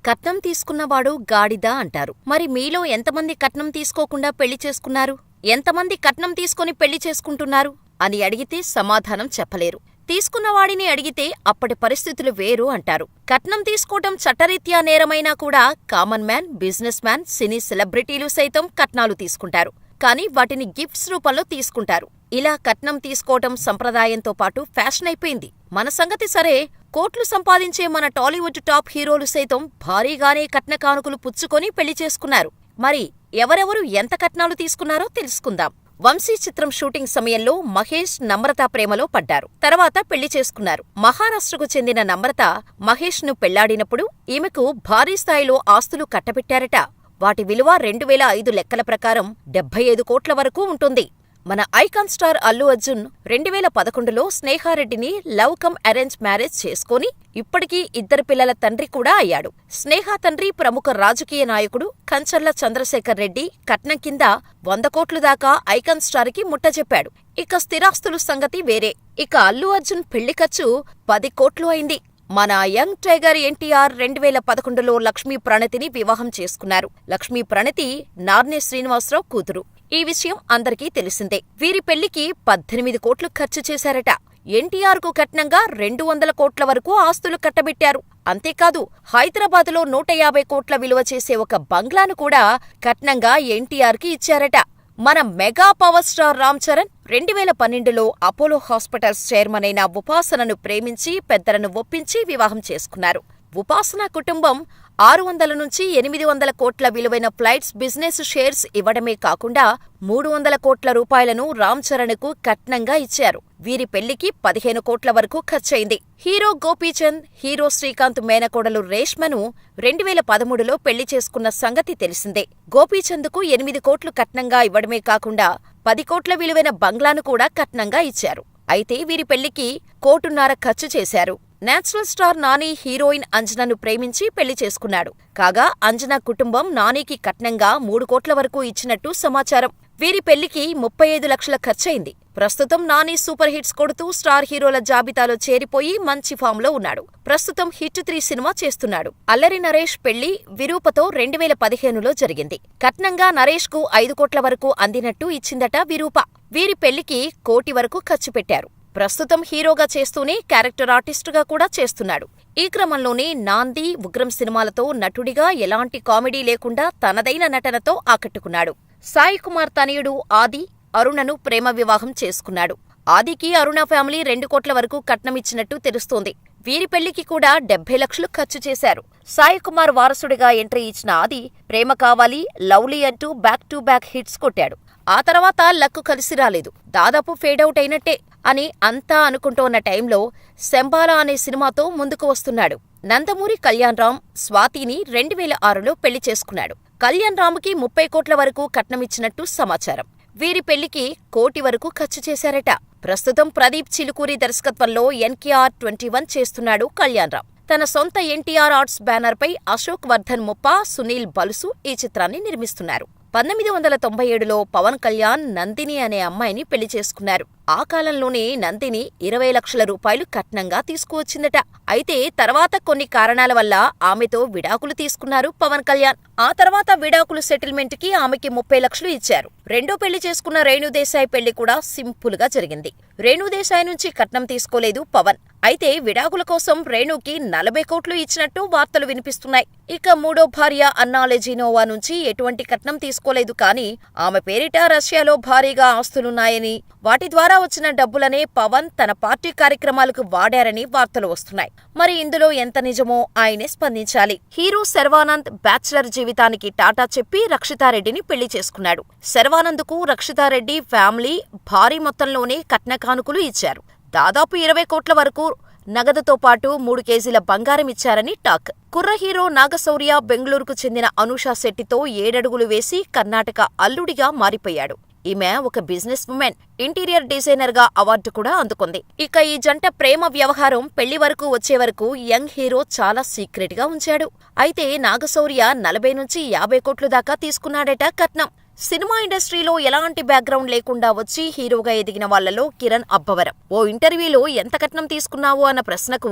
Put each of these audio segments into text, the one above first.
కట్నం తీసుకున్నవాడు గాడిద అంటారు. మరి మీలో ఎంతమంది కట్నం తీసుకోకుండా పెళ్లి చేసుకున్నారు? ఎంతమంది కట్నం తీసుకొని పెళ్లి చేసుకుంటున్నారు అని అడిగితే సమాధానం చెప్పలేరు. తీసుకున్నవాడిని అడిగితే అప్పటి పరిస్థితులు వేరు అంటారు. కట్నం తీసుకోవటం చట్టరీత్యా నేరమైనా కూడా కామన్ మ్యాన్, బిజినెస్ మ్యాన్, సినీ సెలబ్రిటీలు సైతం కట్నాలు తీసుకుంటారు. కానీ వాటిని గిఫ్ట్స్ రూపంలో తీసుకుంటారు. ఇలా కట్నం తీసుకోవటం సంప్రదాయంతో పాటు ఫ్యాషన్ అయిపోయింది. మన సంగతి సరే, కోట్లు సంపాదించే మన టాలీవుడ్ టాప్ హీరోలు సైతం భారీగానే కట్న కానుకలు పుచ్చుకొని పెళ్లి చేసుకున్నారు. మరి ఎవరెవరు ఎంత కట్నాలు తీసుకున్నారో తెలుసుకుందాం. వంశీ చిత్రం షూటింగ్ సమయంలో మహేష్, నమ్రత ప్రేమలో పడ్డారు. తర్వాత పెళ్లి చేసుకున్నారు. మహారాష్ట్రకు చెందిన నమ్రత మహేష్ ను పెళ్లాడినప్పుడు ఈమెకు భారీ స్థాయిలో ఆస్తులు కట్టబెట్టారట. వాటి విలువ 2005 లెక్కల ప్రకారం 75 కోట్ల వరకు ఉంటుంది. మన ఐకాన్ స్టార్ అల్లు అర్జున్ 2011లో స్నేహారెడ్డిని లవ్ కమ్ అరేంజ్ మ్యారేజ్ చేసుకొని ఇప్పటికీ 2 పిల్లల తండ్రి కూడా అయ్యాడు. స్నేహ తండ్రి ప్రముఖ రాజకీయ నాయకుడు కంచర్ల చంద్రశేఖర్ రెడ్డి కట్నం కింద 100 కోట్లు దాకా ఐకాన్ స్టార్ కి ముట్టజెప్పాడు. ఇక స్థిరాస్తుల సంగతి వేరే. ఇక అల్లు అర్జున్ పెళ్లి ఖర్చు 10 కోట్లు అయింది. మన యంగ్ టైగర్ ఎన్టీఆర్ 2011లో లక్ష్మీ ప్రణతిని వివాహం చేసుకున్నారు. లక్ష్మీ ప్రణతి నార్నే శ్రీనివాసరావు కూతురు. ఈ విషయం అందరికీ తెలిసిందే. వీరి పెళ్లికి 18 కోట్లు ఖర్చు చేశారట. ఎన్టీఆర్ కు కట్నంగా 200 కోట్ల వరకు ఆస్తులు కట్టబెట్టారు. అంతేకాదు, హైదరాబాదులో 150 కోట్ల విలువ చేసే ఒక బంగ్లాను కూడా కట్నంగా ఎన్టీఆర్ కి ఇచ్చారట. మన mega power star Ram Charan 2012లో అపోలో హాస్పిటల్స్ చైర్మన్ అయిన ఉపాసనను ప్రేమించి పెద్దలను ఒప్పించి వివాహం చేసుకున్నారు. ఉపాసన కుటుంబం 600 నుంచి 800 కోట్ల విలువైన ఫ్లైట్స్ బిజినెస్ షేర్స్ ఇవ్వడమే కాకుండా 300 కోట్ల రూపాయలను రామ్ చరణ్కు కట్నంగా ఇచ్చారు. వీరి పెళ్లికి 15 కోట్ల వరకు ఖర్చయింది. హీరో గోపీచంద్, హీరో శ్రీకాంత్ మేనకోడలు రేష్మను 2013లో పెళ్లి చేసుకున్న సంగతి తెలిసిందే. గోపీచంద్కు 8 కోట్లు కట్నంగా ఇవ్వడమే కాకుండా 10 కోట్ల విలువైన బంగ్లాను కూడా కట్నంగా ఇచ్చారు. అయితే వీరి పెళ్లికి 1.5 కోట్లు ఖర్చు చేశారు. నేచురల్ స్టార్ నాని హీరోయిన్ అంజనను ప్రేమించి పెళ్లి చేసుకున్నాడు. కాగా అంజనా కుటుంబం నానికి కట్నంగా 3 కోట్ల వరకు ఇచ్చినట్టు సమాచారం. వీరి పెళ్లికి 35 లక్షల ఖర్చయింది. ప్రస్తుతం నాని సూపర్ హిట్స్ కొడుతూ స్టార్ హీరోల జాబితాలో చేరిపోయి మంచి ఫామ్లో ఉన్నాడు. ప్రస్తుతం హిట్ 3 సినిమా చేస్తున్నాడు. అల్లరి నరేష్ పెళ్లి విరూపతో 2015లో జరిగింది. కట్నంగా నరేష్ కు 5 కోట్ల వరకు అందినట్టు ఇచ్చిందట విరూప. వీరి పెళ్లికి 1 కోటి వరకు ఖర్చు పెట్టారు. ప్రస్తుతం హీరోగా చేస్తూనే క్యారెక్టర్ ఆర్టిస్టుగా కూడా చేస్తున్నాడు. ఈ క్రమంలోనే నాంది, ఉగ్రం సినిమాలతో నటుడిగా ఎలాంటి కామెడీ లేకుండా తనదైన నటనతో ఆకట్టుకున్నాడు. సాయి కుమార్ తనయుడు ఆది అరుణను ప్రేమ వివాహం చేసుకున్నాడు. ఆదికి అరుణ ఫ్యామిలీ 2 కోట్ల వరకు కట్నమిచ్చినట్టు తెలుస్తోంది. వీరి పెళ్లికి కూడా 70 లక్షలు ఖర్చు చేశారు. సాయి కుమార్ వారసుడిగా ఎంట్రీ ఇచ్చిన ఆది ప్రేమ కావాలి, లవ్లీ అంటూ బ్యాక్ టు బ్యాక్ హిట్స్ కొట్టాడు. ఆ తర్వాత లక్కు కలిసి రాలేదు. దాదాపు ఫేడౌట్ అయినట్టే అని అంతా అనుకుంటోన్న టైంలో శంబాలా అనే సినిమాతో ముందుకు వస్తున్నాడు. నందమూరి కళ్యాణ్ రామ్ స్వాతిని 2006లో పెళ్లి చేసుకున్నాడు. కళ్యాణ్ రామ్కి 30 కోట్ల వరకు కట్నమిచ్చినట్టు సమాచారం. వీరి పెళ్లికి 1 కోటి వరకు ఖర్చు చేశారట. ప్రస్తుతం ప్రదీప్ చిలుకూరి దర్శకత్వంలో NKR 21 చేస్తున్నాడు కళ్యాణ్ రామ్. తన సొంత ఎన్టీఆర్ ఆర్ట్స్ బ్యానర్పై అశోక్ వర్ధన్ ముప్పా, సునీల్ బలుసు ఈ చిత్రాన్ని నిర్మిస్తున్నారు. 1997లో పవన్ కళ్యాణ్ నందిని అనే అమ్మాయిని పెళ్లి చేసుకున్నారు. ఆ కాలంలోనే నందిని 20 లక్షల రూపాయలు కట్నంగా తీసుకువచ్చిందట. అయితే తర్వాత కొన్ని కారణాల వల్ల ఆమెతో విడాకులు తీసుకున్నారు పవన్ కళ్యాణ్. ఆ తర్వాత విడాకులు సెటిల్మెంట్ కి ఆమెకి 30 లక్షలు ఇచ్చారు. రెండో పెళ్లి చేసుకున్న రేణుదేశాయ్ పెళ్లి కూడా సింపుల్ గా జరిగింది. రేణుదేశాయ్ నుంచి కట్నం తీసుకోలేదు పవన్. అయితే విడాకుల కోసం రేణుకి 40 కోట్లు ఇచ్చినట్టు వార్తలు వినిపిస్తున్నాయి. ఇక మూడో భార్య అన్నా లెజినోవా నుంచి ఎటువంటి కట్నం తీసుకోలేదు. కానీ ఆమె పేరిట రష్యాలో భారీగా ఆస్తులున్నాయని, వాటి ద్వారా వచ్చిన డబ్బులనే పవన్ తన పార్టీ కార్యక్రమాలకు వాడారని వార్తలు వస్తున్నాయి. మరి ఇందులో ఎంత నిజమో ఆయనే స్పందించాలి. హీరో శర్వానంద్ బ్యాచిలర్ జీవితానికి టాటా చెప్పి రక్షితారెడ్డిని పెళ్లి చేసుకున్నాడు. శర్వానంద్కు రక్షితారెడ్డి ఫ్యామిలీ భారీ మొత్తంలోనే కట్న కానుకలు ఇచ్చారు. దాదాపు 20 కోట్ల వరకు నగదుతో పాటు 3 కేజీల బంగారం ఇచ్చారని టాక్. కుర్ర హీరో నాగశౌర్య బెంగళూరుకు చెందిన అనూషా శెట్టితో 7 అడుగులు వేసి కర్ణాటక అల్లుడిగా మారిపోయాడు. ఈమె ఒక బిజినెస్ ఉమెన్. ఇంటీరియర్ డిజైనర్ గా అవార్డు కూడా అందుకుంది. ఇక ఈ జంట ప్రేమ వ్యవహారం పెళ్లి వరకు వచ్చే వరకు యంగ్ హీరో చాలా సీక్రెట్ గా ఉంచాడు. అయితే నాగశౌర్య 40 నుంచి 50 కోట్లు దాకా తీసుకున్నాడట కట్నం. సినిమా ఇండస్ట్రీలో ఎలాంటి బ్యాక్గ్రౌండ్ లేకుండా వచ్చి హీరోగా ఎదిగిన వాళ్లలో కిరణ్ అబ్బవరం. ఓ ఇంటర్వ్యూలో ఎంత కట్నం తీసుకున్నావు అన్న ప్రశ్నకు,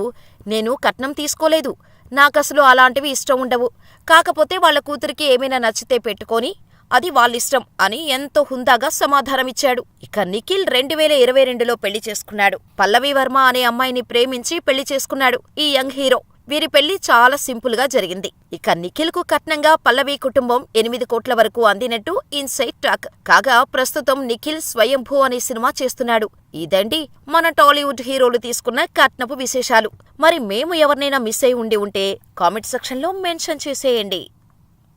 నేను కట్నం తీసుకోలేదు, నాకసలు అలాంటివి ఇష్టం ఉండవు. కాకపోతే వాళ్ళ కూతురికి ఏమైనా నచ్చితే పెట్టుకొని అది వాళ్ళిష్టం అని ఎంతో హుందాగా సమాధానమిచ్చాడు. ఇక నిఖిల్ 2022లో పెళ్లి చేసుకున్నాడు. పల్లవి వర్మ అనే అమ్మాయిని ప్రేమించి పెళ్లి చేసుకున్నాడు ఈ యంగ్ హీరో. వీరి పెళ్లి చాలా సింపుల్ గా జరిగింది. ఇక నిఖిల్ కు కట్నంగా పల్లవి కుటుంబం 8 కోట్ల వరకు అందినట్టు ఇన్సైడ్ టాక్. కాగా ప్రస్తుతం నిఖిల్ స్వయంభూ అనే సినిమా చేస్తున్నాడు. ఇదండి మన టాలీవుడ్ హీరోలు తీసుకున్న కట్నపు విశేషాలు. మరి మేము ఎవరినైనా మిస్ అయి ఉంటే కామెంట్ సెక్షన్లో మెన్షన్ చేసేయండి.